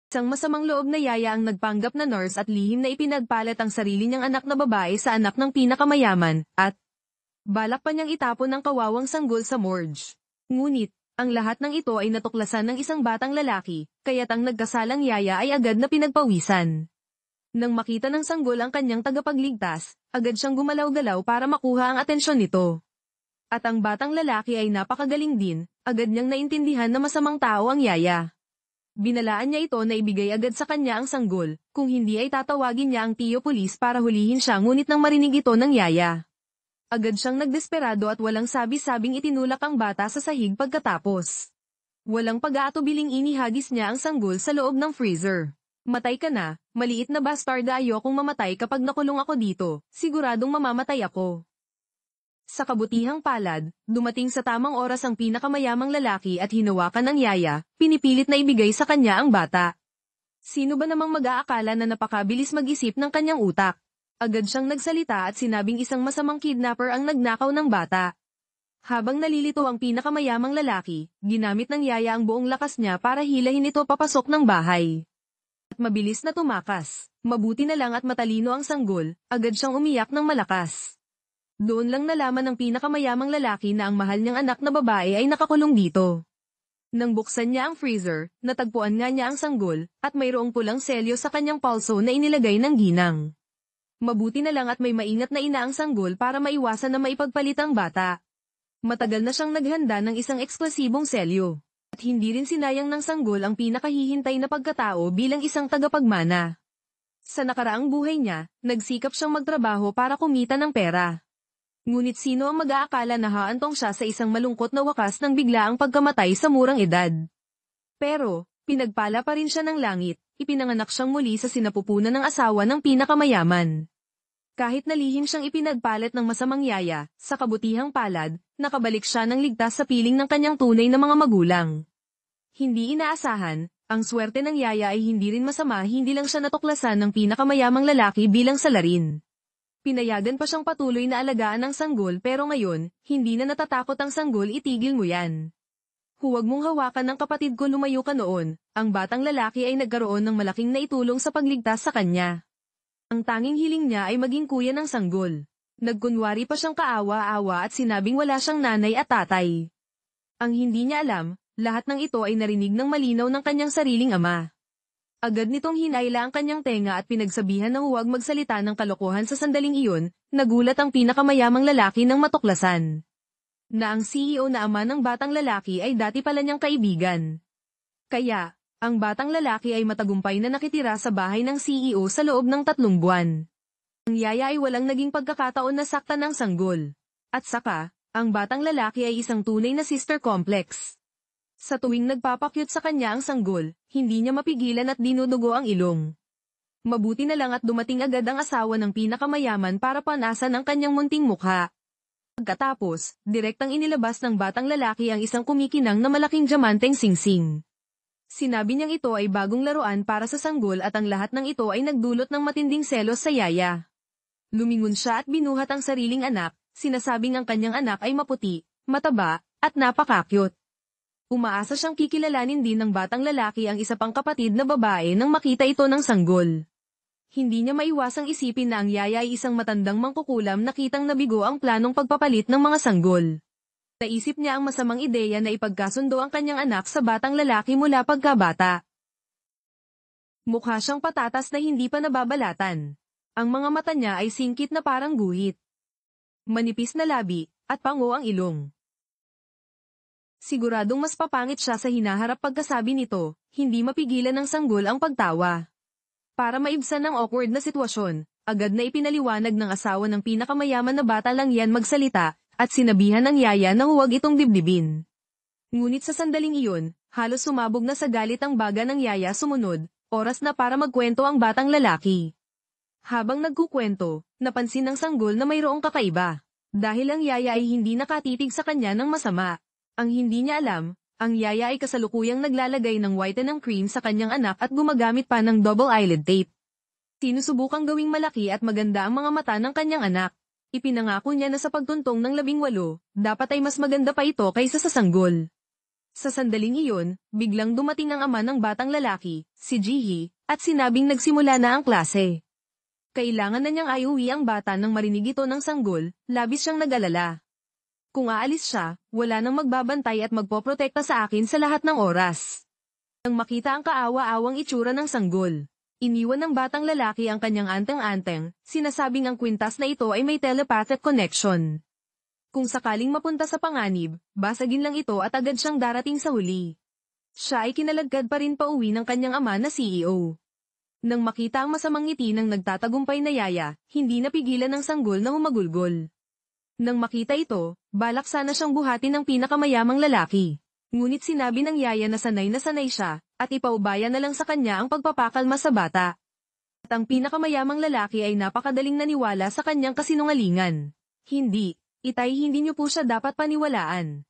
Isang masamang loob na yaya ang nagpanggap na nurse at lihim na ipinagpalit ang sarili niyang anak na babae sa anak ng pinakamayaman, at balak pa niyang itapon ang kawawang sanggol sa morgue. Ngunit, ang lahat ng ito ay natuklasan ng isang batang lalaki, kaya't ang nagkasalang yaya ay agad na pinagpawisan. Nang makita ng sanggol ang kanyang tagapagligtas, agad siyang gumalaw-galaw para makuha ang atensyon nito. At ang batang lalaki ay napakagaling din, agad niyang naintindihan na masamang tao ang yaya. Binalaan niya ito na ibigay agad sa kanya ang sanggol, kung hindi ay tatawagin niya ang tiyo pulis para hulihin siya, ngunit nang marinig ito ng yaya, agad siyang nagdesperado at walang sabi-sabing itinulak ang bata sa sahig pagkatapos. Walang pag-aatubiling inihagis niya ang sanggol sa loob ng freezer. Matay ka na, maliit na bastarda, ayokong mamatay kapag nakulong ako dito, siguradong mamamatay ako. Sa kabutihang palad, dumating sa tamang oras ang pinakamayamang lalaki at hinawakan ng yaya, pinipilit na ibigay sa kanya ang bata. Sino ba namang mag-aakala na napakabilis mag-isip ng kanyang utak? Agad siyang nagsalita at sinabing isang masamang kidnapper ang nagnakaw ng bata. Habang nalilito ang pinakamayamang lalaki, ginamit ng yaya ang buong lakas niya para hilahin ito papasok ng bahay. At mabilis na tumakas. Mabuti na lang at matalino ang sanggol, agad siyang umiyak ng malakas. Doon lang nalaman ng pinakamayamang lalaki na ang mahal niyang anak na babae ay nakakulong dito. Nang buksan niya ang freezer, natagpuan nga niya ang sanggol, at mayroong pulang selyo sa kanyang palso na inilagay ng ginang. Mabuti na lang at may maingat na ina ang sanggol para maiwasan na maipagpalit ang bata. Matagal na siyang naghanda ng isang eksklusibong selyo. At hindi rin sinayang ng sanggol ang pinakahihintay na pagkatao bilang isang tagapagmana. Sa nakaraang buhay niya, nagsikap siyang magtrabaho para kumita ng pera. Ngunit sino ang mag-aakala na haantong siya sa isang malungkot na wakas ng biglaang pagkamatay sa murang edad. Pero, pinagpala pa rin siya ng langit, ipinanganak siyang muli sa sinapupunan ng asawa ng pinakamayaman. Kahit nalihim siyang ipinagpalit ng masamang yaya, sa kabutihang palad, nakabalik siya ng ligtas sa piling ng kanyang tunay na mga magulang. Hindi inaasahan, ang swerte ng yaya ay hindi rin masama, hindi lang siya natuklasan ng pinakamayamang lalaki bilang salarin. Pinayagan pa siyang patuloy na alagaan ng sanggol, pero ngayon, hindi na natatakot ang sanggol, itigil mo yan. Huwag mong hawakan ng kapatid ko, lumayo ka noon. Ang batang lalaki ay nagkaroon ng malaking naitulong sa pagligtas sa kanya. Ang tanging hiling niya ay maging kuya ng sanggol. Nagkunwari pa siyang kaawa-awa at sinabing wala siyang nanay at tatay. Ang hindi niya alam, lahat ng ito ay narinig ng malinaw ng kanyang sariling ama. Agad nitong hinayla ang kanyang tenga at pinagsabihan na huwag magsalita ng kalokohan sa sandaling iyon. Nagulat ang pinakamayamang lalaki nang matuklasan na ang CEO na ama ng batang lalaki ay dati pala niyang kaibigan. Kaya, ang batang lalaki ay matagumpay na nakitira sa bahay ng CEO sa loob ng 3 buwan. Ang yaya ay walang naging pagkakataon na saktan ng sanggol. At saka, ang batang lalaki ay isang tunay na sister complex. Sa tuwing nagpapakyut sa kanya ang sanggol, hindi niya mapigilan at dinudugo ang ilong. Mabuti na lang at dumating agad ang asawa ng pinakamayaman para panasan ang kanyang munting mukha. Pagkatapos, direktang inilabas ng batang lalaki ang isang kumikinang na malaking diamanteng singsing. Sinabi niyang ito ay bagong laruan para sa sanggol at ang lahat ng ito ay nagdulot ng matinding selos sa yaya. Lumingon siya at binuhat ang sariling anak, sinasabing ang kanyang anak ay maputi, mataba, at napakakyut. Umaasa siyang kikilalanin din ng batang lalaki ang isa pang kapatid na babae nang makita ito ng sanggol. Hindi niya maiwasang isipin na ang yaya ay isang matandang mangkukulam na kitang nabigo ang planong pagpapalit ng mga sanggol. Naisip niya ang masamang ideya na ipagkasundo ang kanyang anak sa batang lalaki mula pagkabata. Mukha siyang patatas na hindi pa nababalatan. Ang mga mata niya ay singkit na parang guhit. Manipis na labi, at pango ang ilong. Siguradong mas papangit siya sa hinaharap pagkasabi nito, hindi mapigilan ng sanggol ang pagtawa. Para maibsan ang awkward na sitwasyon, agad na ipinaliwanag ng asawa ng pinakamayaman na bata lang yan magsalita, at sinabihan ng yaya na huwag itong dibdibin. Ngunit sa sandaling iyon, halos sumabog na sa galit ang baga ng yaya. Sumunod, oras na para magkwento ang batang lalaki. Habang nagkukwento, napansin ng sanggol na mayroong kakaiba. Dahil ang yaya ay hindi nakatitig sa kanya ng masama. Ang hindi niya alam, ang yaya ay kasalukuyang naglalagay ng whitening cream sa kanyang anak at gumagamit pa ng double eyelid tape. Sinusubukang gawing malaki at maganda ang mga mata ng kanyang anak. Ipinangako niya na sa pagtuntong ng 18, dapat ay mas maganda pa ito kaysa sa sanggol. Sa sandaling iyon, biglang dumating ang ama ng batang lalaki, si Jihi, at sinabing nagsimula na ang klase. Kailangan na niyang ayuwi ang bata nang marinig ito ng sanggol, labis siyang nag-alala. Kung aalis siya, wala nang magbabantay at magpoprotekta sa akin sa lahat ng oras. Nang makita ang kaawa-awang itsura ng sanggol, iniwan ng batang lalaki ang kanyang anteng-anteng, sinasabing ang kwintas na ito ay may telepathic connection. Kung sakaling mapunta sa panganib, basagin lang ito at agad siyang darating sa huli. Siya ay kinalagkad pa rin pauwi ng kanyang ama na CEO. Nang makita ang masamang ngiti ng nagtatagumpay na yaya, hindi napigilan ng sanggol na humagulgol. Nang makita ito, balak sana siyang buhatin ng pinakamayamang lalaki. Ngunit sinabi ng yaya na sanay siya, at ipaubaya na lang sa kanya ang pagpapakalma sa bata. At ang pinakamayamang lalaki ay napakadaling naniwala sa kanyang kasinungalingan. Hindi, itay hindi niyo po siya dapat paniwalaan.